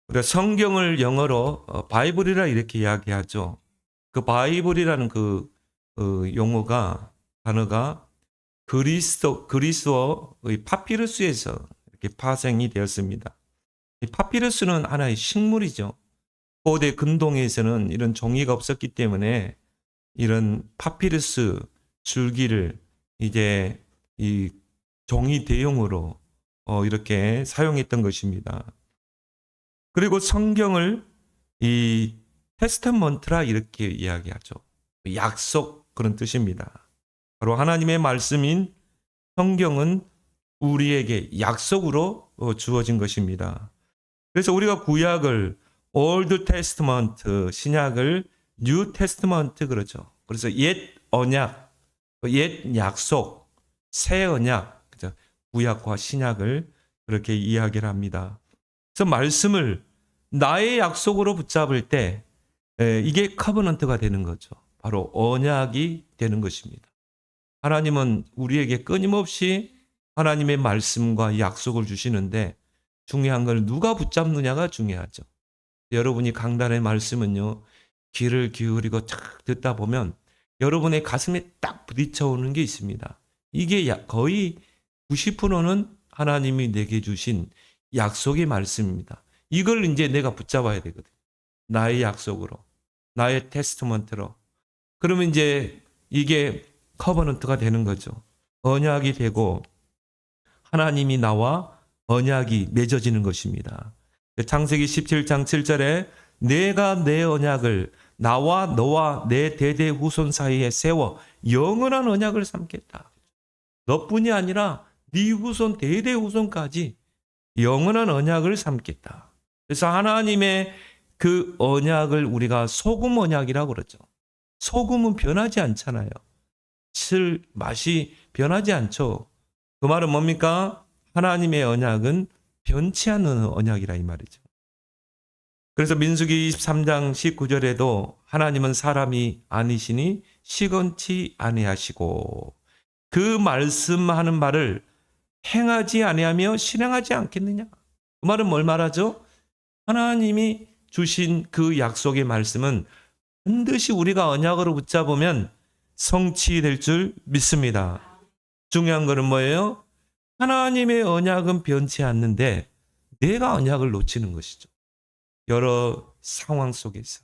우리가 성경을 영어로 바이블이라 이렇게 이야기하죠. 그 바이블이라는 용어가 단어가 그리스어의 파피루스에서 이렇게 파생이 되었습니다. 이 파피루스는 하나의 식물이죠. 고대 근동에서는 이런 종이가 없었기 때문에 이런 파피루스 줄기를 이제 이 종이 대용으로 이렇게 사용했던 것입니다. 그리고 성경을 이 테스타먼트라 이렇게 이야기하죠. 약속 그런 뜻입니다. 바로 하나님의 말씀인 성경은 우리에게 약속으로 주어진 것입니다. 그래서 우리가 구약을 올드 테스트먼트, 신약을 뉴 테스트먼트 그러죠. 그래서 옛 언약, 옛 약속, 새 언약, 그죠? 구약과 신약을 그렇게 이야기를 합니다. 그래서 말씀을 나의 약속으로 붙잡을 때 이게 커버넌트가 되는 거죠. 바로 언약이 되는 것입니다. 하나님은 우리에게 끊임없이 하나님의 말씀과 약속을 주시는데 중요한 걸 누가 붙잡느냐가 중요하죠. 여러분이 강단의 말씀은요. 귀를 기울이고 탁 듣다 보면 여러분의 가슴에 딱 부딪혀오는 게 있습니다. 이게 거의 90%는 하나님이 내게 주신 약속의 말씀입니다. 이걸 이제 내가 붙잡아야 되거든. 나의 약속으로, 나의 테스트먼트로. 그러면 이제 이게 커버넌트가 되는 거죠. 언약이 되고 하나님이 나와 언약이 맺어지는 것입니다. 창세기 17장 7절에 내가 내 언약을 나와 너와 내 대대 후손 사이에 세워 영원한 언약을 삼겠다. 너뿐이 아니라 네 후손 대대 후손까지 영원한 언약을 삼겠다. 그래서 하나님의 그 언약을 우리가 소금 언약이라고 그러죠. 소금은 변하지 않잖아요. 맛이 변하지 않죠. 그 말은 뭡니까? 하나님의 언약은 변치 않는 언약이라 이 말이죠. 그래서 민수기 23장 19절에도 하나님은 사람이 아니시니 시건치 아니하시고 그 말씀하는 말을 행하지 아니하며 실행하지 않겠느냐? 그 말은 뭘 말하죠? 하나님이 주신 그 약속의 말씀은 반드시 우리가 언약으로 붙잡으면 성취될 줄 믿습니다. 중요한 것은 뭐예요? 하나님의 언약은 변치 않는데 내가 언약을 놓치는 것이죠. 여러 상황 속에서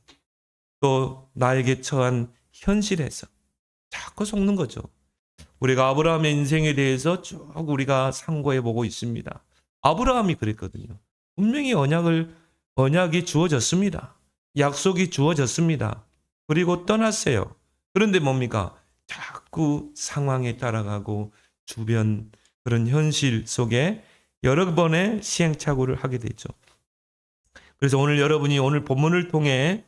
또 나에게 처한 현실에서 자꾸 속는 거죠. 우리가 아브라함의 인생에 대해서 쭉 우리가 상고해 보고 있습니다. 아브라함이 그랬거든요. 분명히 언약이 주어졌습니다. 약속이 주어졌습니다. 그리고 떠났어요. 그런데 뭡니까? 자꾸 상황에 따라가고 주변 그런 현실 속에 여러 번의 시행착오를 하게 되죠. 그래서 오늘 여러분이 오늘 본문을 통해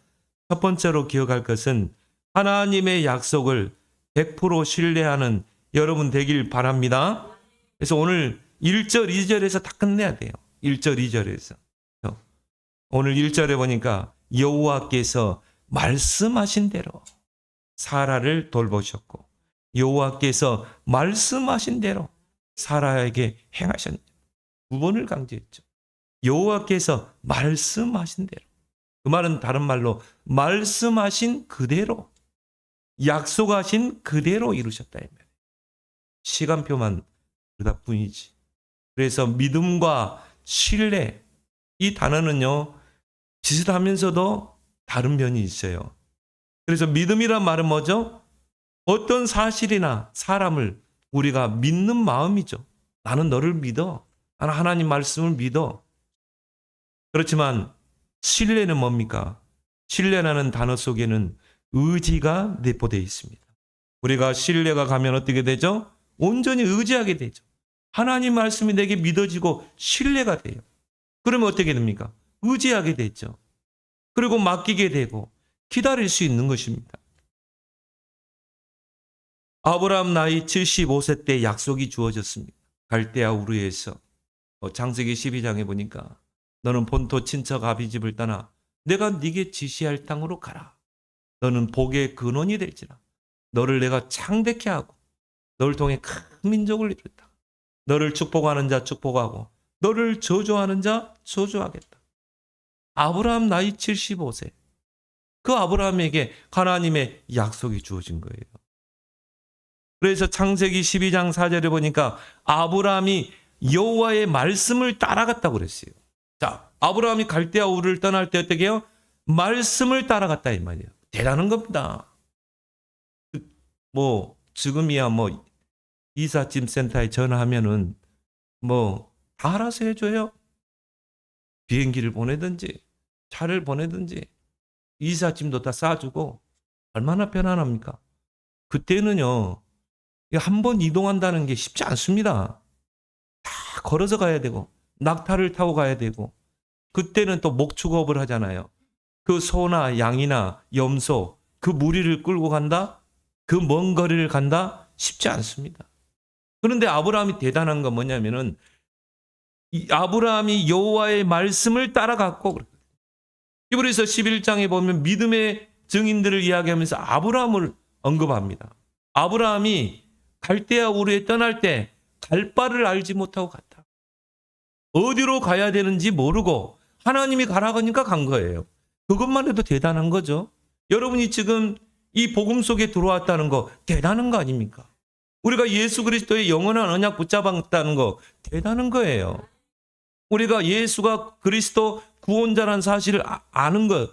첫 번째로 기억할 것은 하나님의 약속을 100% 신뢰하는 여러분 되길 바랍니다. 그래서 오늘 1절, 2절에서 다 끝내야 돼요. 1절, 2절에서. 오늘 1절에 보니까 여호와께서 말씀하신 대로 사라를 돌보셨고 여호와께서 말씀하신 대로 사라에게 행하셨다. 두 번을 강조했죠. 여호와께서 말씀하신 대로. 그 말은 다른 말로 말씀하신 그대로 약속하신 그대로 이루셨다. 시간표만 그러다 뿐이지. 그래서 믿음과 신뢰 이 단어는요. 비슷하면서도 다른 면이 있어요. 그래서 믿음이란 말은 뭐죠? 어떤 사실이나 사람을 우리가 믿는 마음이죠. 나는 너를 믿어. 나는 하나님 말씀을 믿어. 그렇지만 신뢰는 뭡니까? 신뢰라는 단어 속에는 의지가 내포되어 있습니다. 우리가 신뢰가 가면 어떻게 되죠? 온전히 의지하게 되죠. 하나님 말씀이 내게 믿어지고 신뢰가 돼요. 그러면 어떻게 됩니까? 의지하게 되죠. 그리고 맡기게 되고 기다릴 수 있는 것입니다. 아브라함 나이 75세 때 약속이 주어졌습니다. 갈대아 우르에서 창세기 12장에 보니까 너는 본토 친척 아비집을 떠나 내가 네게 지시할 땅으로 가라. 너는 복의 근원이 될지라. 너를 내가 창대케 하고 너를 통해 큰 민족을 이루겠다. 너를 축복하는 자 축복하고 너를 저주하는 자 저주하겠다. 아브라함 나이 75세. 그 아브라함에게 하나님의 약속이 주어진 거예요. 그래서 창세기 12장 4절에 보니까 아브라함이 여호와의 말씀을 따라갔다고 그랬어요. 자, 아브라함이 갈대아 우르를 떠날 때 어떻게 해요? 말씀을 따라갔다 이 말이에요. 대단한 겁니다. 지금이야 이삿짐 센터에 전화하면은 다 알아서 해줘요. 비행기를 보내든지 차를 보내든지 이삿짐도 다 싸주고 얼마나 편안합니까? 그때는요, 한 번 이동한다는 게 쉽지 않습니다. 다 걸어서 가야 되고 낙타를 타고 가야 되고 그때는 또 목축업을 하잖아요. 그 소나 양이나 염소 그 무리를 끌고 간다? 그 먼 거리를 간다? 쉽지 않습니다. 그런데 아브라함이 대단한 건 뭐냐면은 이 아브라함이 여호와의 말씀을 따라갔고 히브리서 11장에 보면 믿음의 증인들을 이야기하면서 아브라함을 언급합니다. 아브라함이 갈대아 우르에 떠날 때 갈 바를 알지 못하고 갔다. 어디로 가야 되는지 모르고 하나님이 가라고 하니까 간 거예요. 그것만 해도 대단한 거죠. 여러분이 지금 이 복음 속에 들어왔다는 거 대단한 거 아닙니까? 우리가 예수 그리스도의 영원한 언약 붙잡았다는 거 대단한 거예요. 우리가 예수가 그리스도 구원자라는 사실을 아는 것,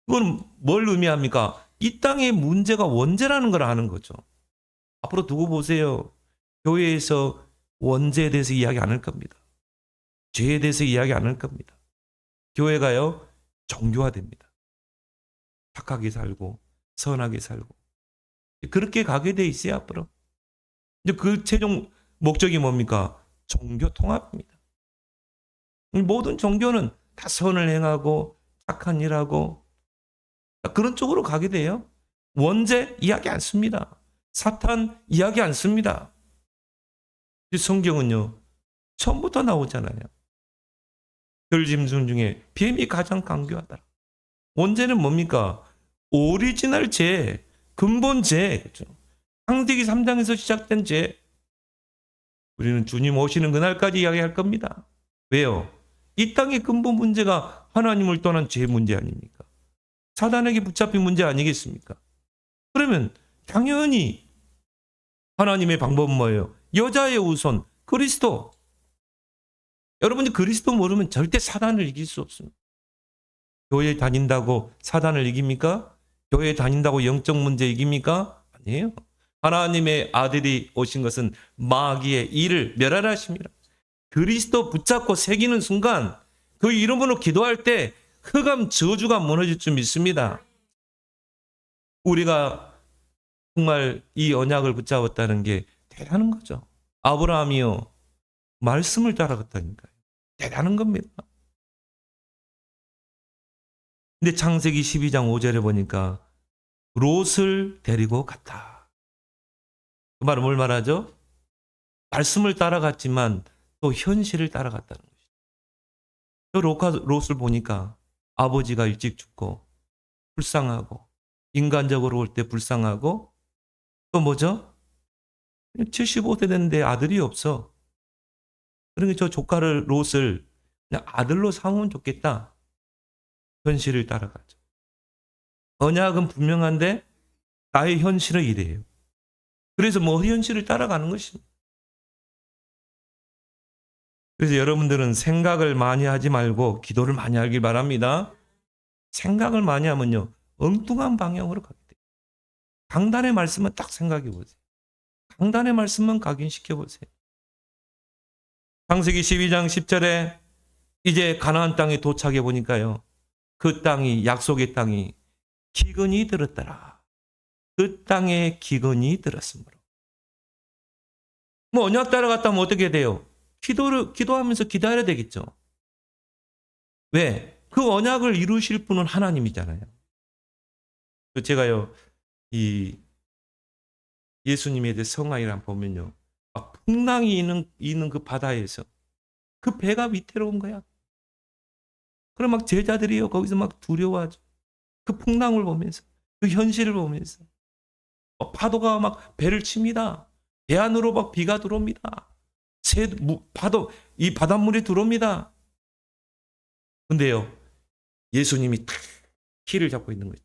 그건 뭘 의미합니까? 이 땅의 문제가 원죄라는 걸 아는 거죠. 앞으로 두고 보세요. 교회에서 원죄에 대해서 이야기 안 할 겁니다. 죄에 대해서 이야기 안 할 겁니다. 교회가요, 정교화됩니다. 착하게 살고 선하게 살고 그렇게 가게 돼 있어요. 앞으로 이제 그 최종 목적이 뭡니까? 종교 통합입니다. 모든 종교는 다 선을 행하고 착한 일하고 그런 쪽으로 가게 돼요. 원죄 이야기 안 씁니다. 사탄 이야기 안 씁니다. 성경은요, 처음부터 나오잖아요. 별짐승 중에 뱀이 가장 강교하다. 원죄는 뭡니까? 오리지널 죄, 근본 죄. 그렇죠? 창세기 3장에서 시작된 죄. 우리는 주님 오시는 그날까지 이야기할 겁니다. 왜요? 이 땅의 근본 문제가 하나님을 떠난 죄 문제 아닙니까? 사단에게 붙잡힌 문제 아니겠습니까? 그러면 당연히 하나님의 방법은 뭐예요? 여자의 우선 그리스도. 여러분이 그리스도 모르면 절대 사단을 이길 수 없습니다. 교회 다닌다고 사단을 이깁니까? 교회 다닌다고 영적 문제 이깁니까? 아니에요. 하나님의 아들이 오신 것은 마귀의 일을 멸하라십니다. 그리스도 붙잡고 새기는 순간 그 이름으로 기도할 때 흑암 저주가 무너질 줄 믿습니다. 우리가 정말 이 언약을 붙잡았다는 게 대단한 거죠. 아브라함이요, 말씀을 따라갔다니까요. 대단한 겁니다. 근데 창세기 12장 5절에 보니까 롯을 데리고 갔다. 그 말은 뭘 말하죠? 말씀을 따라갔지만 또 현실을 따라갔다는 것이죠. 롯을 보니까 아버지가 일찍 죽고 불쌍하고 인간적으로 올 때 불쌍하고 또 뭐죠? 75세 됐는데 아들이 없어. 그러니까 저 조카를 롯을 그냥 아들로 삼으면 좋겠다. 현실을 따라가죠. 언약은 분명한데 나의 현실은 이래요. 그래서 현실을 따라가는 것입니다. 그래서 여러분들은 생각을 많이 하지 말고 기도를 많이 하길 바랍니다. 생각을 많이 하면요, 엉뚱한 방향으로 가게 돼요. 강단의 말씀은 딱 생각해 보세요. 강단의 말씀만 각인시켜 보세요. 창세기 12장 10절에 이제 가나안 땅에 도착해 보니까요, 그 땅이, 약속의 땅이 기근이 들었더라. 그 땅에 기근이 들었으므로. 언약 따라갔다면 어떻게 돼요? 기도하면서 기다려야 되겠죠. 왜? 그 언약을 이루실 분은 하나님이잖아요. 제가요, 이 예수님에 대해 성화이란 보면요, 막 풍랑이 있는 그 바다에서 그 배가 위태로운 거야. 그럼 막 제자들이요, 거기서 막 두려워하죠. 그 풍랑을 보면서, 그 현실을 보면서. 파도가 막 배를 칩니다. 배 안으로 막 비가 들어옵니다. 이 바닷물이 들어옵니다. 근데요, 예수님이 탁 키를 잡고 있는 거죠.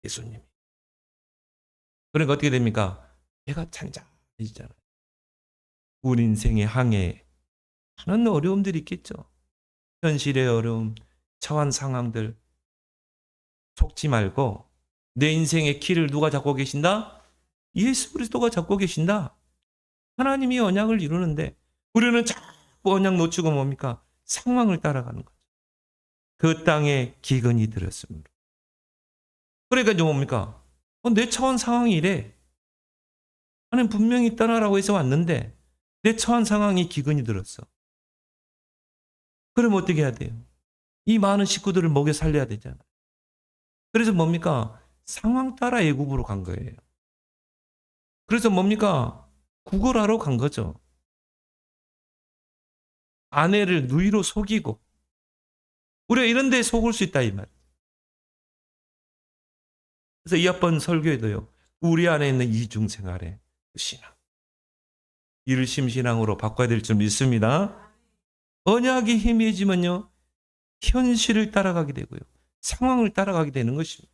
예수님이. 그러니까 어떻게 됩니까? 배가 찬찬해지잖아요. 우리 인생의 항해에 많은 어려움들이 있겠죠. 현실의 어려움, 처한 상황들 속지 말고 내 인생의 키를 누가 잡고 계신다? 예수 그리스도가 잡고 계신다. 하나님이 언약을 이루는데 우리는 자꾸 언약 놓치고 뭡니까? 상황을 따라가는 거죠. 그 땅에 기근이 들었으므로. 그러니까 이제 뭡니까? 내 처한 상황이 이래. 하나님 분명히 떠나라고 해서 왔는데 내 처한 상황이 기근이 들었어. 그럼 어떻게 해야 돼요? 이 많은 식구들을 먹여 살려야 되잖아요. 그래서 뭡니까? 상황 따라 애굽으로 간 거예요. 그래서 뭡니까? 구걸하러 간 거죠. 아내를 누이로 속이고 우리가 이런 데 속을 수 있다 이 말. 그래서 이합번 설교에도요. 우리 안에 있는 이중 생활의 신앙. 이를 심신앙으로 바꿔야 될 줄 믿습니다. 언약이 희미해지면요. 현실을 따라가게 되고요. 상황을 따라가게 되는 것입니다.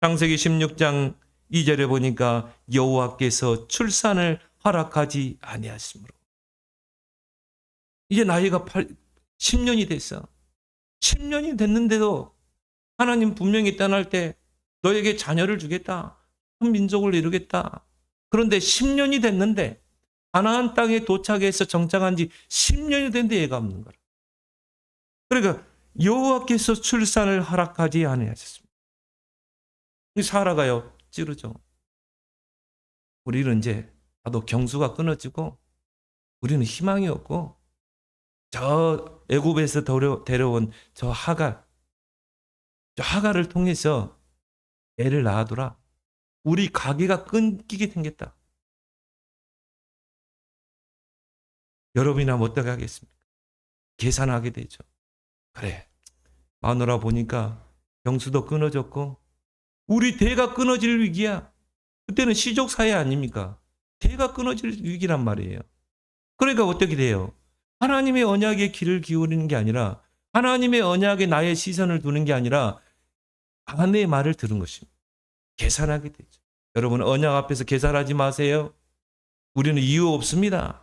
창세기 16장 2절에 보니까 여호와께서 출산을 허락하지 아니하시므로. 이제 나이가 10년이 됐어. 10년이 됐는데도 하나님 분명히 떠날 때 너에게 자녀를 주겠다. 한 민족을 이루겠다. 그런데 10년이 됐는데 가나안 땅에 도착해서 정착한 지 10년이 됐는데 애가 없는 거라. 그러니까 여호와께서 출산을 허락하지 아니하셨습니다. 사라가요 찌르죠. 우리는 이제 나도 경수가 끊어지고 우리는 희망이 없고 저 애굽에서 데려온 저 하가를 통해서 애를 낳아두라. 우리 가게가 끊기게 생겼다. 여러분이나 어떻게 하겠습니까? 계산하게 되죠. 그래. 마누라 보니까 경수도 끊어졌고 우리 대가 끊어질 위기야. 그때는 시족 사회 아닙니까? 대가 끊어질 위기란 말이에요. 그러니까 어떻게 돼요? 하나님의 언약에 귀를 기울이는 게 아니라 하나님의 언약에 나의 시선을 두는 게 아니라 아내의 말을 들은 것입니다. 계산하게 되죠. 여러분 언약 앞에서 계산하지 마세요. 우리는 이유 없습니다.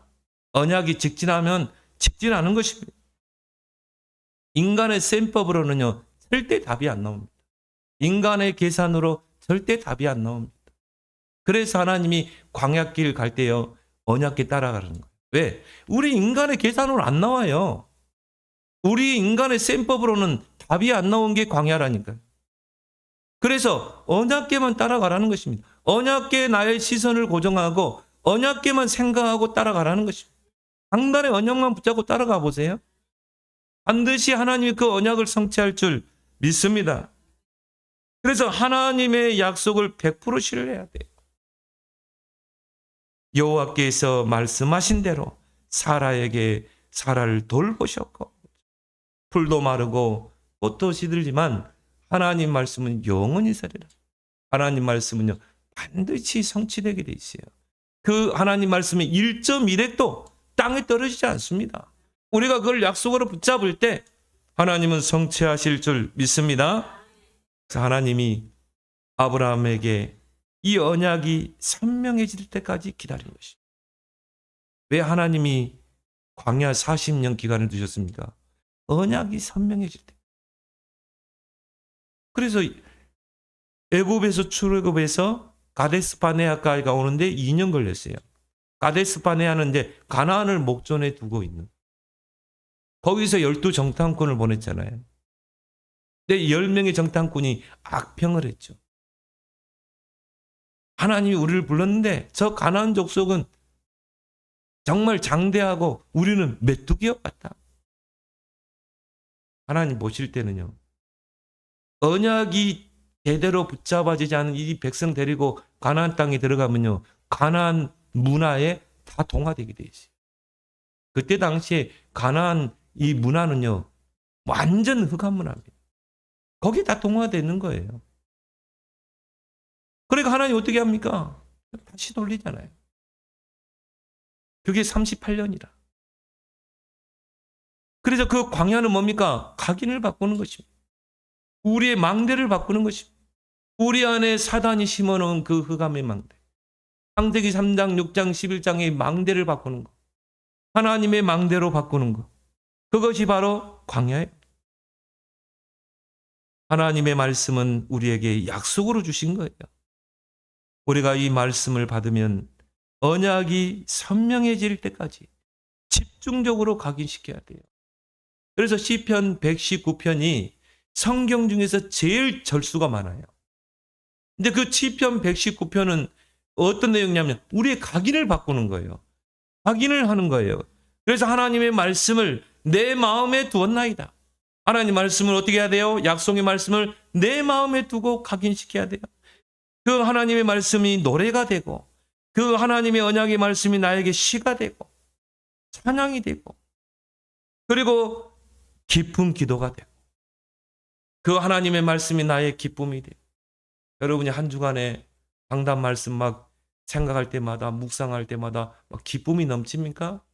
언약이 직진하면 직진하는 것입니다. 인간의 셈법으로는요. 절대 답이 안 나옵니다. 인간의 계산으로 절대 답이 안 나옵니다. 그래서 하나님이 광야길 갈 때요. 언약길 따라가는 거예요. 왜? 우리 인간의 계산으로 안 나와요. 우리 인간의 셈법으로는 답이 안 나온 게 광야라니까요. 그래서 언약계만 따라가라는 것입니다. 언약계에 나의 시선을 고정하고 언약계만 생각하고 따라가라는 것입니다. 강단의 언약만 붙잡고 따라가 보세요. 반드시 하나님이 그 언약을 성취할 줄 믿습니다. 그래서 하나님의 약속을 100% 신뢰해야 돼요. 여호와께서 말씀하신 대로 사라를 돌보셨고 풀도 마르고 꽃도 시들지만 하나님 말씀은 영원히 살리라. 하나님 말씀은요 반드시 성취되게 돼 있어요. 그 하나님 말씀의 1.1핵도 땅에 떨어지지 않습니다. 우리가 그걸 약속으로 붙잡을 때 하나님은 성취하실 줄 믿습니다. 그래서 하나님이 아브라함에게 이 언약이 선명해질 때까지 기다린 것입니다. 왜 하나님이 광야 40년 기간을 두셨습니까? 언약이 선명해질 때. 그래서 애굽에서 출애굽해서 가데스바네아까지가 오는데 2년 걸렸어요. 가데스바네아는 이제 가나안을 목전에 두고 있는. 거기서 12정탐꾼을 보냈잖아요. 근데 10명의 정탐꾼이 악평을 했죠. 하나님이 우리를 불렀는데 저 가나안 족속은 정말 장대하고 우리는 메뚜기역 같다. 하나님 보실 때는요. 언약이 제대로 붙잡아지지 않은 이 백성 데리고 가나안 땅에 들어가면요. 가나안 문화에 다 동화되게 돼 있어요. 그때 당시에 가나안 이 문화는요. 완전 흑암 문화입니다. 거기에 다 동화되는 거예요. 그러니까 하나님 어떻게 합니까? 다시 돌리잖아요. 그게 38년이라. 그래서 그 광야는 뭡니까? 각인을 바꾸는 것입니다. 우리의 망대를 바꾸는 것입니다. 우리 안에 사단이 심어놓은 그 흑암의 망대. 창세기 3장, 6장, 11장의 망대를 바꾸는 것. 하나님의 망대로 바꾸는 것. 그것이 바로 광야예요. 하나님의 말씀은 우리에게 약속으로 주신 거예요. 우리가 이 말씀을 받으면 언약이 선명해질 때까지 집중적으로 각인시켜야 돼요. 그래서 시편 119편이 성경 중에서 제일 절수가 많아요. 근데 그 시편 119편은 어떤 내용이냐면 우리의 각인을 바꾸는 거예요. 각인을 하는 거예요. 그래서 하나님의 말씀을 내 마음에 두었나이다. 하나님 말씀을 어떻게 해야 돼요? 약속의 말씀을 내 마음에 두고 각인시켜야 돼요. 그 하나님의 말씀이 노래가 되고 그 하나님의 언약의 말씀이 나에게 시가 되고 찬양이 되고 그리고 기쁨 기도가 되고 그 하나님의 말씀이 나의 기쁨이 되고 여러분이 한 주간에 강단 말씀 막 생각할 때마다 묵상할 때마다 막 기쁨이 넘칩니까?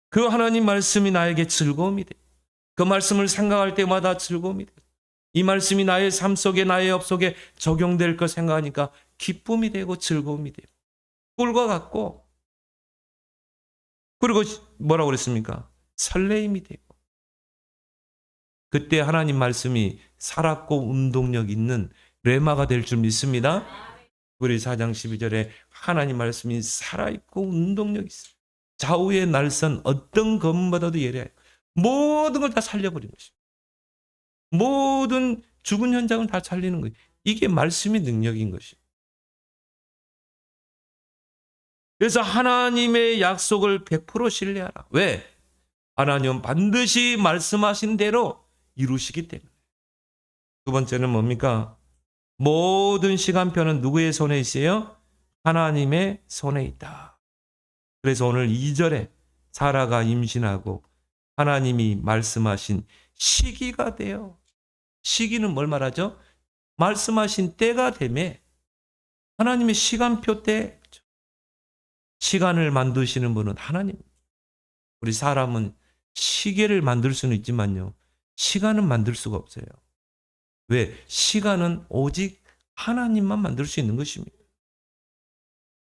그 하나님 말씀이 나에게 즐거움이 돼요. 그 말씀을 생각할 때마다 즐거움이 돼요. 이 말씀이 나의 삶 속에 나의 업 속에 적용될 것 생각하니까 기쁨이 되고 즐거움이 돼요. 꿀과 같고 그리고 뭐라고 그랬습니까? 설레임이 되고 그때 하나님 말씀이 살았고 운동력 있는 레마가 될 줄 믿습니다. 우리 4장 12절에 하나님 말씀이 살아있고 운동력 있어요. 좌우의 날선 어떤 검보다도 예리해요. 모든 걸 다 살려버린 것입니다. 모든 죽은 현장을 다 살리는 거예요. 이게 말씀의 능력인 것이에요. 그래서 하나님의 약속을 100% 신뢰하라. 왜? 하나님은 반드시 말씀하신 대로 이루시기 때문에. 두 번째는 뭡니까? 모든 시간표는 누구의 손에 있어요? 하나님의 손에 있다. 그래서 오늘 2절에 사라가 임신하고 하나님이 말씀하신 시기가 돼요. 시기는 뭘 말하죠? 말씀하신 때가 되매 하나님의 시간표 때 시간을 만드시는 분은 하나님. 우리 사람은 시계를 만들 수는 있지만요. 시간은 만들 수가 없어요. 왜? 시간은 오직 하나님만 만들 수 있는 것입니다.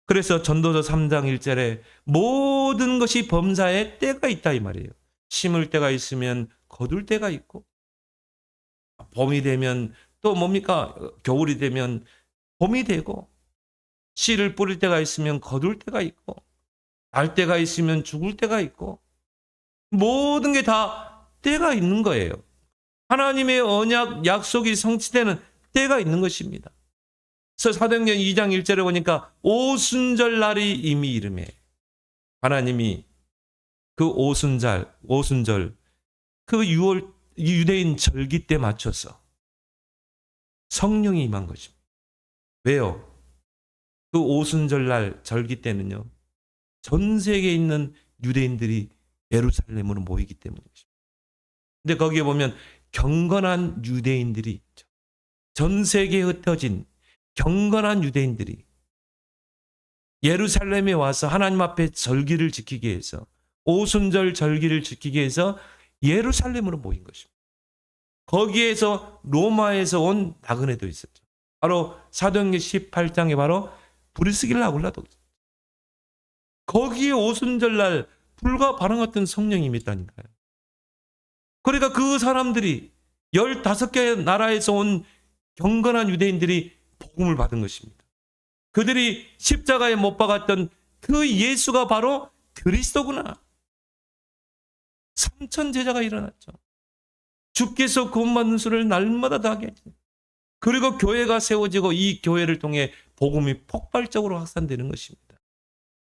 그래서 전도서 3장 1절에 모든 것이 범사에 때가 있다 이 말이에요. 심을 때가 있으면 거둘 때가 있고 봄이 되면 또 뭡니까? 겨울이 되면 봄이 되고 씨를 뿌릴 때가 있으면 거둘 때가 있고 날 때가 있으면 죽을 때가 있고 모든 게 다 때가 있는 거예요. 하나님의 언약 약속이 성취되는 때가 있는 것입니다. 그래서 사도행전 2장 1절에 보니까 오순절 날이 이미 이르매 하나님이 그 오순절 그 유대인 절기 때 맞춰서 성령이 임한 것입니다. 왜요? 그 오순절 날 절기 때는요. 전 세계에 있는 유대인들이 예루살렘으로 모이기 때문이죠. 근데 거기에 보면 경건한 유대인들이 있죠. 전 세계에 흩어진 경건한 유대인들이 예루살렘에 와서 하나님 앞에 절기를 지키기 위해서 오순절 절기를 지키기 위해서 예루살렘으로 모인 것입니다. 거기에서 로마에서 온 나그네도 있었죠. 바로 사도행전 18장에 바로 브리스길라 아굴라도 거기에 오순절 날 불과 바람 같은 성령이 임했다니까요. 그러니까 그 사람들이 15개 나라에서 온 경건한 유대인들이 복음을 받은 것입니다. 그들이 십자가에 못 박았던 그 예수가 바로 그리스도구나. 3천 제자가 일어났죠. 주께서 구원받는 수를 날마다 더하게 하시니 그리고 교회가 세워지고 이 교회를 통해 복음이 폭발적으로 확산되는 것입니다.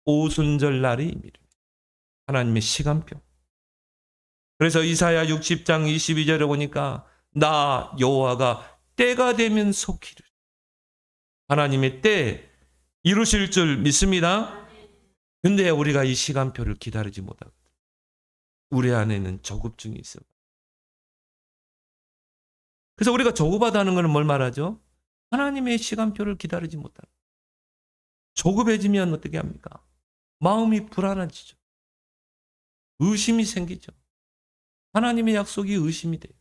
오순절 날이 임이르 하나님의 시간표. 그래서 이사야 60장 22절에 보니까 나 여호와가 때가 되면 속히를 하나님의 때 이루실 줄 믿습니다. 근데 우리가 이 시간표를 기다리지 못하고 우리 안에는 조급증이 있어. 그래서 우리가 조급하다는 것은 뭘 말하죠? 하나님의 시간표를 기다리지 못하고 조급해지면 어떻게 합니까? 마음이 불안해지죠. 의심이 생기죠. 하나님의 약속이 의심이 돼요.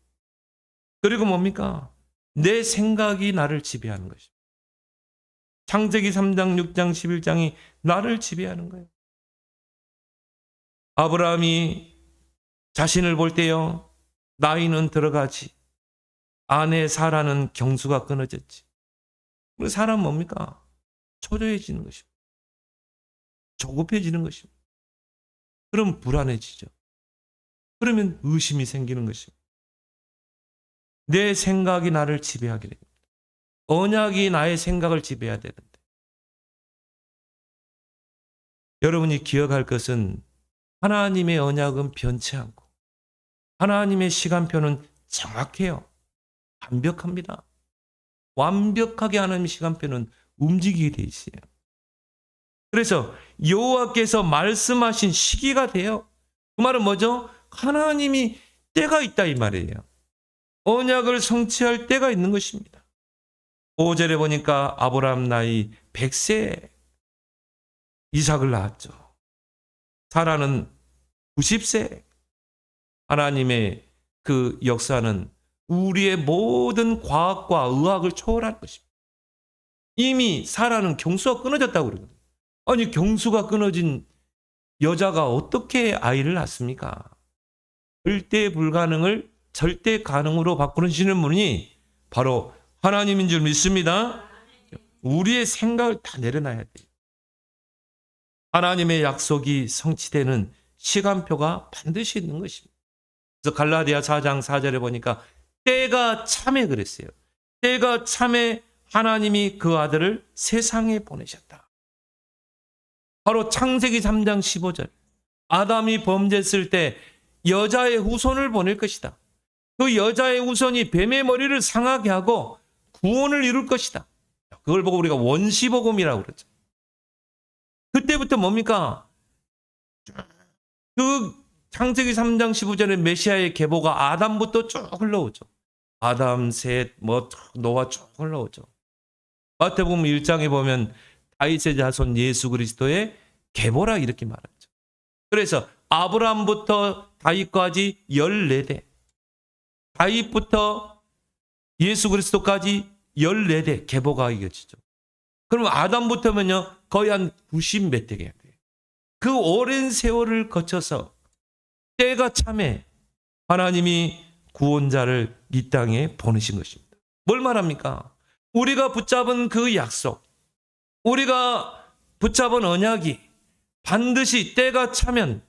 그리고 뭡니까? 내 생각이 나를 지배하는 것입니다. 창세기 3장, 6장, 11장이 나를 지배하는 거예요. 아브라함이 자신을 볼 때요, 나이는 들어가지, 아내 사라는 경수가 끊어졌지. 사람은 뭡니까? 초조해지는 것입니다. 조급해지는 것입니다. 그럼 불안해지죠. 그러면 의심이 생기는 것입니다. 내 생각이 나를 지배하게 됩니다. 언약이 나의 생각을 지배해야 되는데. 여러분이 기억할 것은 하나님의 언약은 변치 않고 하나님의 시간표는 정확해요. 완벽합니다. 완벽하게 하나님의 시간표는 움직이게 돼 있어요. 그래서 여호와께서 말씀하신 시기가 돼요. 그 말은 뭐죠? 하나님이 때가 있다 이 말이에요. 언약을 성취할 때가 있는 것입니다. 5절에 보니까 아브라함 나이 100세에 이삭을 낳았죠. 사라는 90세. 하나님의 그 역사는 우리의 모든 과학과 의학을 초월한 것입니다. 이미 사라는 경수가 끊어졌다고 그러거든요. 아니 경수가 끊어진 여자가 어떻게 아이를 낳습니까? 절대 불가능을 절대 가능으로 바꾸시는 분이 바로 하나님인 줄 믿습니다. 우리의 생각을 다 내려놔야 돼요. 하나님의 약속이 성취되는 시간표가 반드시 있는 것입니다. 그래서 갈라디아 4장 4절에 보니까 때가 참에 그랬어요. 때가 참에 하나님이 그 아들을 세상에 보내셨다. 바로 창세기 3장 15절. 아담이 범죄했을 때 여자의 후손을 보낼 것이다. 그 여자의 후손이 뱀의 머리를 상하게 하고 구원을 이룰 것이다. 그걸 보고 우리가 원시복음이라고 그러죠. 그때부터 뭡니까? 그 창세기 3장 15절의 메시아의 계보가 아담부터 쭉 흘러오죠. 아담, 셋, 노아 쭉 흘러오죠. 마태복음 1장에 보면 다윗의 자손 예수 그리스도의 계보라 이렇게 말하죠. 그래서 아브라함부터 다윗까지 14대, 다윗부터 예수 그리스도까지 14대 계보가 이어지죠. 그러면 아담부터면요 거의 한 90 몇 대가 돼요. 그 오랜 세월을 거쳐서 때가 참에 하나님이 구원자를 이 땅에 보내신 것입니다. 뭘 말합니까? 우리가 붙잡은 그 약속, 우리가 붙잡은 언약이 반드시 때가 차면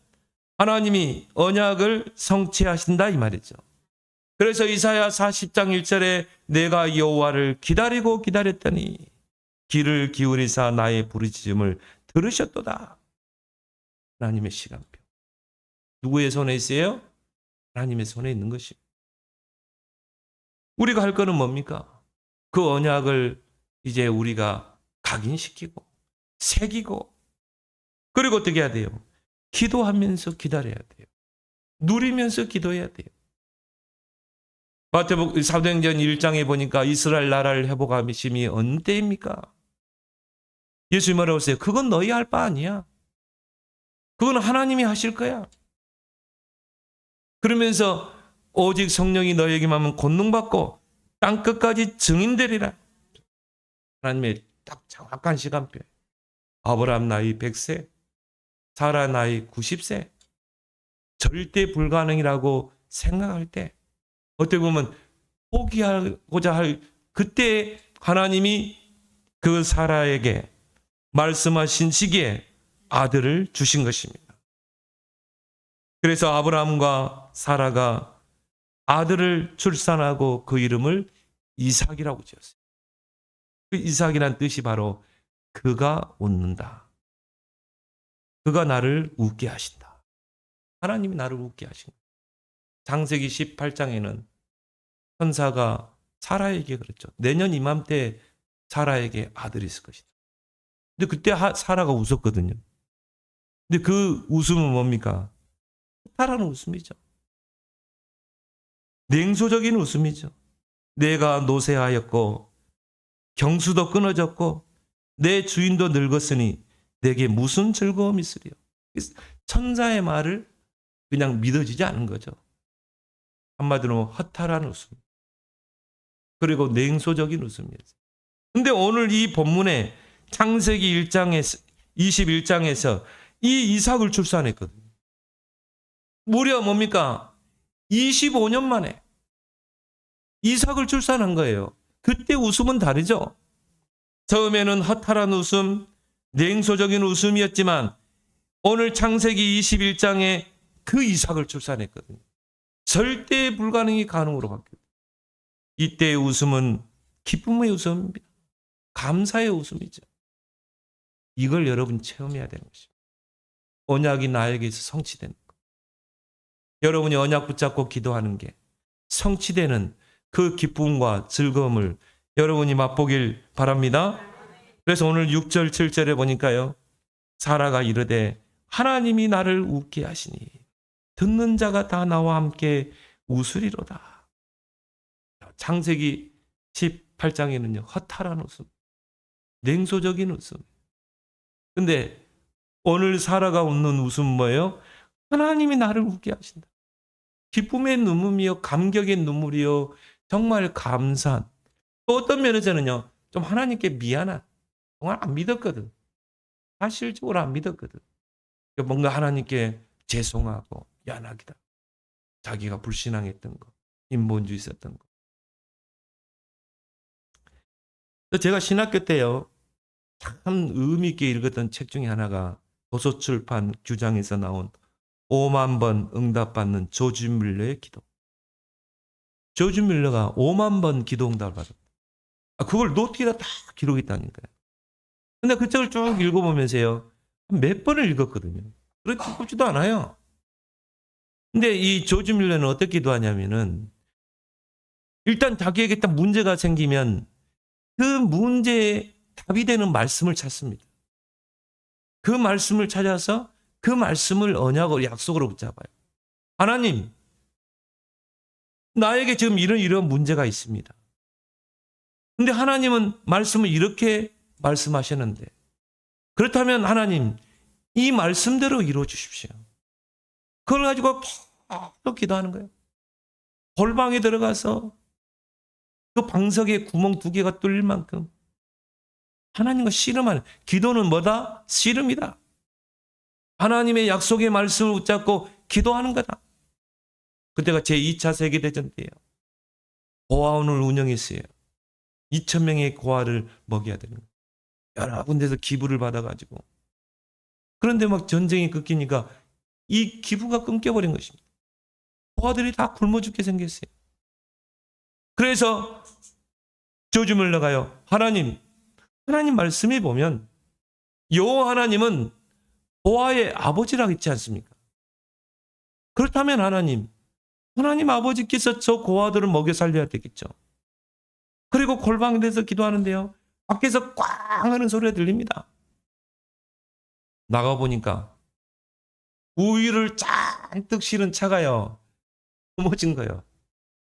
하나님이 언약을 성취하신다 이 말이죠. 그래서 이사야 40장 1절에 내가 여호와를 기다리고 기다렸더니 귀를 기울이사 나의 부르짖음을 들으셨도다. 하나님의 시간표. 누구의 손에 있어요? 하나님의 손에 있는 것입니다. 우리가 할 거는 뭡니까? 그 언약을 이제 우리가 각인시키고 새기고 그리고 어떻게 해야 돼요? 기도하면서 기다려야 돼요. 누리면서 기도해야 돼요. 마태복음 사도행전 1장에 보니까 이스라엘 나라를 회복하심이 어느 때입니까? 예수님 뭐라고 하세요? 그건 너희 할 바 아니야. 그건 하나님이 하실 거야. 그러면서 오직 성령이 너에게만 하면 권능받고 땅끝까지 증인되리라. 하나님의 딱 정확한 시간표. 아브라함 나이 100세, 사라 나이 90세. 절대 불가능이라고 생각할 때 어떻게 보면 포기하고자 할 그때 하나님이 그 사라에게 말씀하신 시기에 아들을 주신 것입니다. 그래서 아브라함과 사라가 아들을 출산하고 그 이름을 이삭이라고 지었어요. 그 이삭이란 뜻이 바로 그가 웃는다. 그가 나를 웃게 하신다. 하나님이 나를 웃게 하신 거예요. 창세기 18장에는 천사가 사라에게 그랬죠. 내년 이맘때 사라에게 아들이 있을 것이다. 근데 그때 사라가 웃었거든요. 근데 그 웃음은 뭡니까? 사라는 웃음이죠. 냉소적인 웃음이죠. 내가 노쇠하였고 경수도 끊어졌고 내 주인도 늙었으니 내게 무슨 즐거움이 있으리요. 천사의 말을 그냥 믿어지지 않은 거죠. 한마디로 허탈한 웃음. 그리고 냉소적인 웃음이었어요. 근데 오늘 이 본문에 창세기 1장에서 21장에서 이 이삭을 출산했거든요. 무려 뭡니까? 25년 만에 이삭을 출산한 거예요. 그때 웃음은 다르죠. 처음에는 허탈한 웃음, 냉소적인 웃음이었지만 오늘 창세기 21장에 그 이삭을 출산했거든요. 절대 불가능이 가능으로 바뀌었어요. 이때의 웃음은 기쁨의 웃음입니다. 감사의 웃음이죠. 이걸 여러분 체험해야 되는 것입니다. 언약이 나에게서 성취되는 것. 여러분이 언약 붙잡고 기도하는 게 성취되는 그 기쁨과 즐거움을 여러분이 맛보길 바랍니다. 그래서 오늘 6절 7절에 보니까요. 사라가 이르되 하나님이 나를 웃게 하시니 듣는 자가 다 나와 함께 웃으리로다. 창세기 18장에는요. 허탈한 웃음, 냉소적인 웃음. 근데 오늘 사라가 웃는 웃음 뭐예요? 하나님이 나를 웃게 하신다. 기쁨의 눈물이요, 감격의 눈물이요, 정말 감사한. 또 어떤 면에서는요, 좀 하나님께 미안한. 정말 안 믿었거든. 사실적으로 안 믿었거든. 뭔가 하나님께 죄송하고 미안하기다. 자기가 불신앙했던 거, 인본주의 있었던 거. 제가 신학교 때요, 참 의미 있게 읽었던 책 중에 하나가 도서출판 규장에서 나온 5만 번 응답받는 조지 뮬러의 기도. 조지 뮬러가 5만 번 기도 응답을 받았다. 그걸 노트에다 다 기록했다니까요. 근데 그 책을 쭉 읽어보면서요, 몇 번을 읽었거든요. 그렇게 두껍지도 않아요. 근데 이 조지 뮬러는 어떻게 기도하냐면은, 일단 자기에게 딱 문제가 생기면 그 문제에 답이 되는 말씀을 찾습니다. 그 말씀을 찾아서 그 말씀을 언약으로 약속으로 붙잡아요. 하나님, 나에게 지금 이런 문제가 있습니다. 근데 하나님은 말씀을 이렇게 말씀하셨는데, 그렇다면 하나님, 이 말씀대로 이루어 주십시오. 그걸 가지고 계속 기도하는 거예요. 골방에 들어가서 그 방석에 구멍 2개가 뚫릴 만큼 하나님과 씨름하는, 기도는 뭐다? 씨름이다. 하나님의 약속의 말씀을 붙잡고 기도하는 거다. 그때가 제2차 세계대전 때예요. 고아원을 운영했어요. 2,000명의 고아를 먹여야 되는 거예요. 여러 군데서 기부를 받아가지고. 그런데 막 전쟁이 끊기니까 이 기부가 끊겨버린 것입니다. 고아들이 다 굶어 죽게 생겼어요. 그래서 조지 뮬러가요. 하나님 말씀에 보면 여호와 하나님은 고아의 아버지라고 있지 않습니까? 그렇다면 하나님 아버지께서 저 고아들을 먹여 살려야 되겠죠. 그리고 골방에서 기도하는데요. 밖에서 꽝 하는 소리가 들립니다. 나가보니까 우유를 잔뜩 실은 차가요. 넘어진 거예요.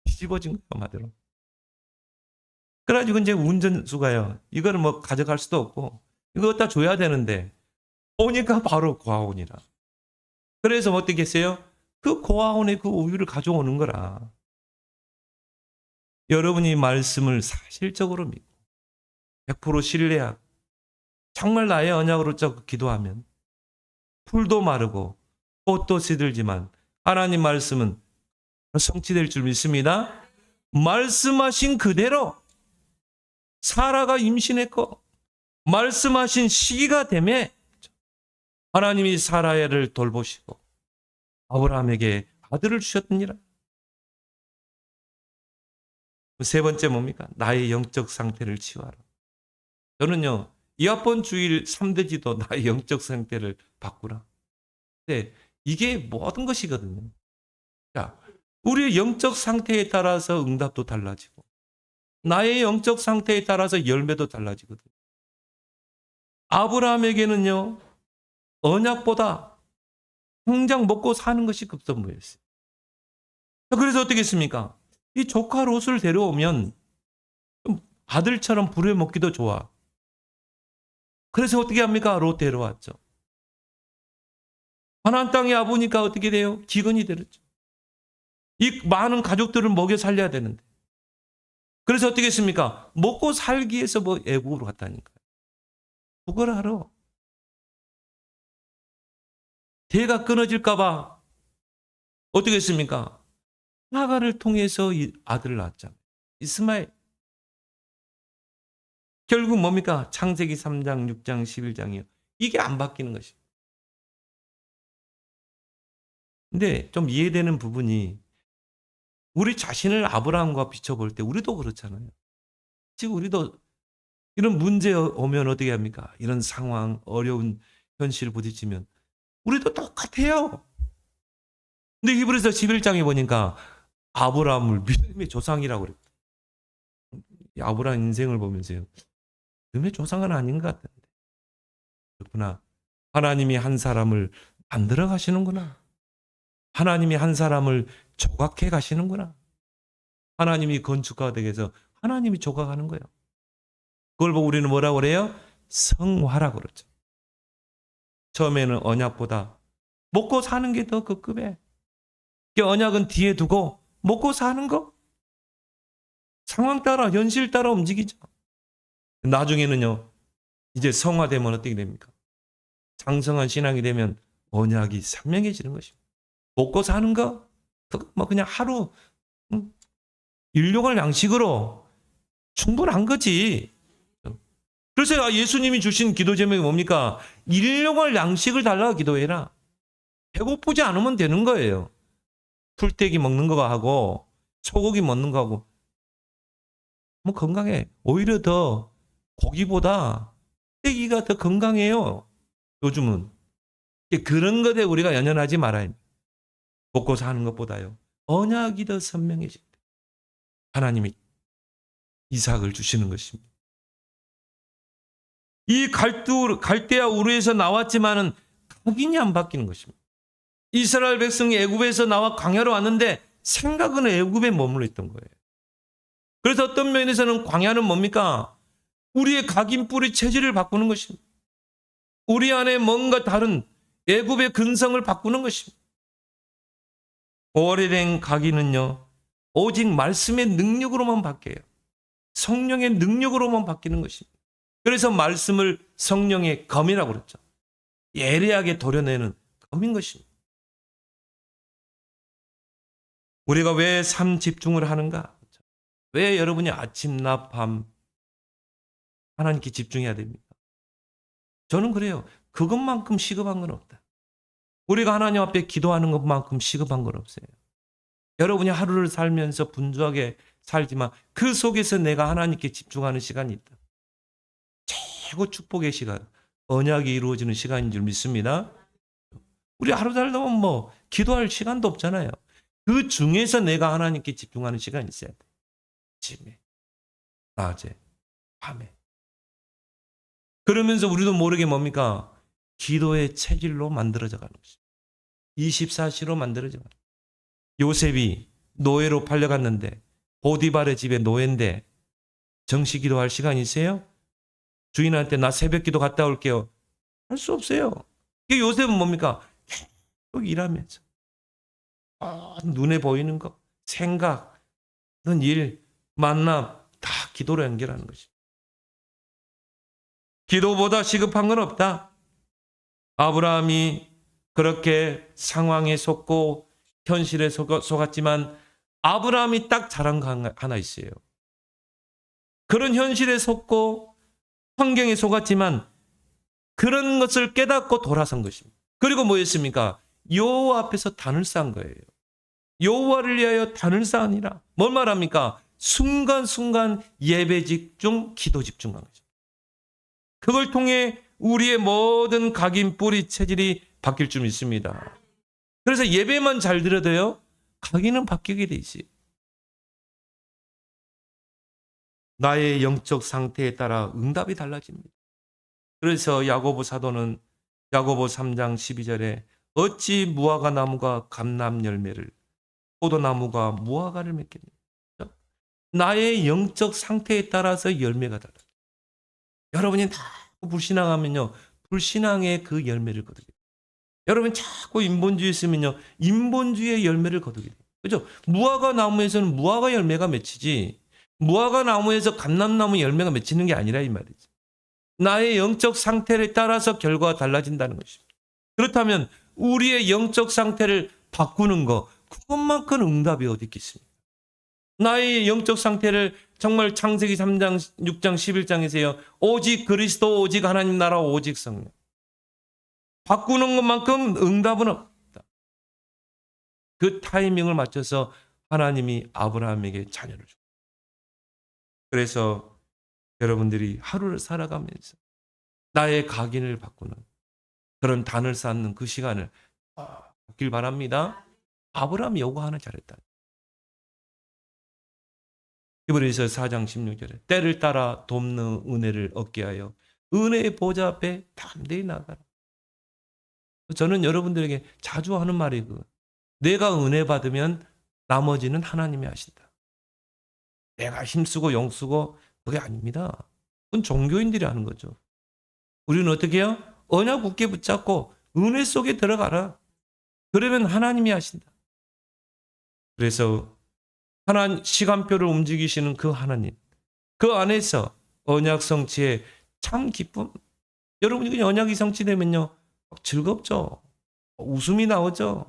뒤집어진 거예요. 한마디로. 그래가지고 이제 운전수가요. 이거를 뭐 가져갈 수도 없고 이거 갖다 줘야 되는데 오니까 바로 고아원이라. 그래서 어떻게 했어요? 그 고아원에 그 우유를 가져오는 거라. 여러분이 말씀을 사실적으로 믿고 100% 신뢰하고 정말 나의 언약으로 기도하면 풀도 마르고 꽃도 시들지만 하나님 말씀은 성취될 줄 믿습니다. 말씀하신 그대로 사라가 임신했고 말씀하신 시기가 되매 하나님이 사라를 돌보시고 아브라함에게 아들을 주셨느니라. 세 번째 뭡니까? 나의 영적 상태를 치유하라. 저는요, 이합번 주일 3대 지도 나의 영적 상태를 바꾸라. 근데 이게 모든 것이거든요. 자, 우리의 영적 상태에 따라서 응답도 달라지고 나의 영적 상태에 따라서 열매도 달라지거든요. 아브라함에게는요, 언약보다 당장 먹고 사는 것이 급선무였어요. 그래서 어떻게 했습니까? 이 조카 롯을 데려오면 아들처럼 부려먹기도 좋아. 그래서 어떻게 합니까? 롯 데려왔죠. 가나안 땅에 와보니까 어떻게 돼요? 기근이 들었죠. 이 많은 가족들을 먹여 살려야 되는데. 그래서 어떻게 했습니까? 먹고 살기 위해서 뭐 애국으로 갔다니까요. 그걸 알아. 대가 끊어질까 봐 어떻게 했습니까? 하가를 통해서 이 아들을 낳았잖아요. 이스마엘. 결국 뭡니까? 창세기 3장, 6장, 11장이요. 이게 안 바뀌는 것이에요. 근데 좀 이해되는 부분이 우리 자신을 아브라함과 비춰볼 때 우리도 그렇잖아요. 지금 우리도 이런 문제 오면 어떻게 합니까? 이런 상황, 어려운 현실을 부딪히면 우리도 똑같아요. 근데 히브리서 11장에 보니까 아브라함을 믿음의 조상이라고 그랬어요. 아브라함 인생을 보면서요. 믿음의 조상은 아닌 것 같은데. 그렇구나. 하나님이 한 사람을 만들어 가시는구나. 하나님이 한 사람을 조각해 가시는구나. 하나님이 건축가가 되게 해서 하나님이 조각하는 거예요. 그걸 보고 우리는 뭐라고 그래요? 성화라고 그러죠. 처음에는 언약보다 먹고 사는 게 더 급급해. 언약은 뒤에 두고 먹고 사는 거. 상황 따라 현실 따라 움직이죠. 나중에는요. 이제 성화되면 어떻게 됩니까? 장성한 신앙이 되면 언약이 선명해지는 것입니다. 먹고 사는 거? 뭐 그냥 하루 일용할 양식으로 충분한 거지. 그래서 예수님이 주신 기도 제목이 뭡니까? 일용할 양식을 달라고 기도해라. 배고프지 않으면 되는 거예요. 풀떼기 먹는 거 하고 소고기 먹는 거 하고 뭐 건강해. 오히려 더 고기보다 떼기가 더 건강해요. 요즘은. 그런 것에 우리가 연연하지 말아야 합니다. 먹고 사는 것보다요. 언약이 더 선명해집니다. 하나님이 이삭을 주시는 것입니다. 이 갈대아 우르에서 나왔지만은 각인이 안 바뀌는 것입니다. 이스라엘 백성이 애굽에서 나와 광야로 왔는데 생각은 애굽에 머물러 있던 거예요. 그래서 어떤 면에서는 광야는 뭡니까? 우리의 각인 뿌리 체질을 바꾸는 것입니다. 우리 안에 뭔가 다른 애굽의 근성을 바꾸는 것입니다. 오래된 각인은요. 오직 말씀의 능력으로만 바뀌어요. 성령의 능력으로만 바뀌는 것입니다. 그래서 말씀을 성령의 검이라고 그랬죠. 예리하게 도려내는 검인 것입니다. 우리가 왜 삶 집중을 하는가? 왜 여러분이 아침, 낮, 밤 하나님께 집중해야 됩니까? 저는 그래요. 그것만큼 시급한 건 없다. 우리가 하나님 앞에 기도하는 것만큼 시급한 건 없어요. 여러분이 하루를 살면서 분주하게 살지만 그 속에서 내가 하나님께 집중하는 시간이 있다. 최고 축복의 시간, 언약이 이루어지는 시간인 줄 믿습니다. 우리 하루 살다 보면 뭐 기도할 시간도 없잖아요. 그 중에서 내가 하나님께 집중하는 시간이 있어야 돼. 아침에, 낮에, 밤에. 그러면서 우리도 모르게 뭡니까? 기도의 체질로 만들어져 가는 것입니다. 24시로 만들어져 가는 것입니다. 요셉이 노예로 팔려갔는데 보디발의 집에 노예인데 정시 기도할 시간이 있어요? 주인한테 나 새벽 기도 갔다 올게요. 할 수 없어요. 요셉은 뭡니까? 계속 일하면서 눈에 보이는 거, 생각, 일, 만남 다 기도로 연결하는 것입니다. 기도보다 시급한 건 없다. 아브라함이 그렇게 상황에 속고 현실에 속았지만 아브라함이 딱 잘한 거 하나 있어요. 그런 현실에 속고 환경에 속았지만 그런 것을 깨닫고 돌아선 것입니다. 그리고 뭐였습니까? 여호와 앞에서 단을 쌓은 거예요. 여호와를 위하여 단을 쌓으니라. 뭘 말합니까? 순간순간 예배 집중, 기도 집중한 거죠. 그걸 통해 우리의 모든 각인 뿌리 체질이 바뀔 줄 믿습니다. 그래서 예배만 잘 드려도요. 각인은 바뀌게 돼 있어요. 나의 영적 상태에 따라 응답이 달라집니다. 그래서 야고보 사도는 야고보 3장 12절에 어찌 무화과 나무가 감람 열매를 포도나무가 무화과를 맺겠느냐. 나의 영적 상태에 따라서 열매가 달라요. 여러분이 자꾸 불신앙하면요. 불신앙의 그 열매를 거두게 돼요. 여러분 자꾸 인본주의 있으면요. 인본주의의 열매를 거두게 돼요. 그죠? 무화과 나무에서는 무화과 열매가 맺히지 무화과 나무에서 감람나무 열매가 맺히는 게 아니라 이 말이죠. 나의 영적 상태에 따라서 결과가 달라진다는 것입니다. 그렇다면 우리의 영적 상태를 바꾸는 거 그것만큼 응답이 어디 있겠습니까? 나의 영적 상태를 정말 창세기 3장, 6장, 11장에서요. 오직 그리스도, 오직 하나님 나라, 오직 성령. 바꾸는 것만큼 응답은 없다. 그 타이밍을 맞춰서 하나님이 아브라함에게 자녀를 줍니다. 그래서 여러분들이 하루를 살아가면서 나의 각인을 바꾸는 그런 단을 쌓는 그 시간을 갖길 바랍니다. 아브라함이 요거 하나 잘했다. 히브리서 4장 16절에 때를 따라 돕는 은혜를 얻게 하여 은혜의 보좌 앞에 담대히 나가라. 저는 여러분들에게 자주 하는 말이 내가 은혜 받으면 나머지는 하나님이 하신다. 내가 힘쓰고 용쓰고 그게 아닙니다. 그건 종교인들이 하는 거죠. 우리는 어떻게 해요? 언약 굳게 붙잡고 은혜 속에 들어가라. 그러면 하나님이 하신다. 그래서 시간표를 움직이시는 그 하나님, 그 안에서 언약 성취의 참 기쁨. 여러분이 언약이 성취되면요 즐겁죠. 웃음이 나오죠.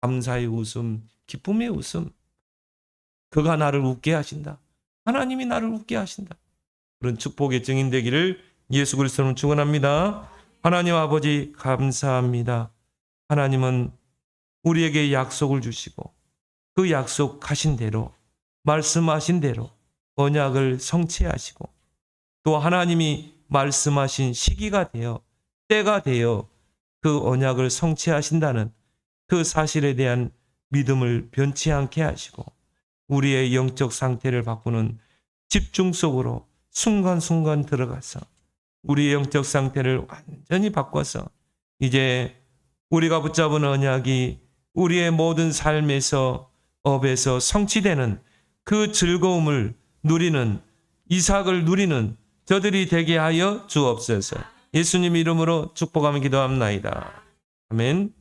감사의 웃음, 기쁨의 웃음. 그가 나를 웃게 하신다. 하나님이 나를 웃게 하신다. 그런 축복의 증인 되기를 예수 그리스도는 축원합니다. 하나님 아버지 감사합니다. 하나님은 우리에게 약속을 주시고 그 약속하신 대로 말씀하신 대로 언약을 성취하시고 또 하나님이 말씀하신 시기가 되어 때가 되어 그 언약을 성취하신다는 그 사실에 대한 믿음을 변치 않게 하시고 우리의 영적 상태를 바꾸는 집중 속으로 순간순간 들어가서 우리의 영적 상태를 완전히 바꿔서 이제 우리가 붙잡은 언약이 우리의 모든 삶에서 업에서 성취되는 그 즐거움을 누리는 이삭을 누리는 저들이 되게 하여 주옵소서. 예수님 이름으로 축복하며 기도합나이다. 아멘.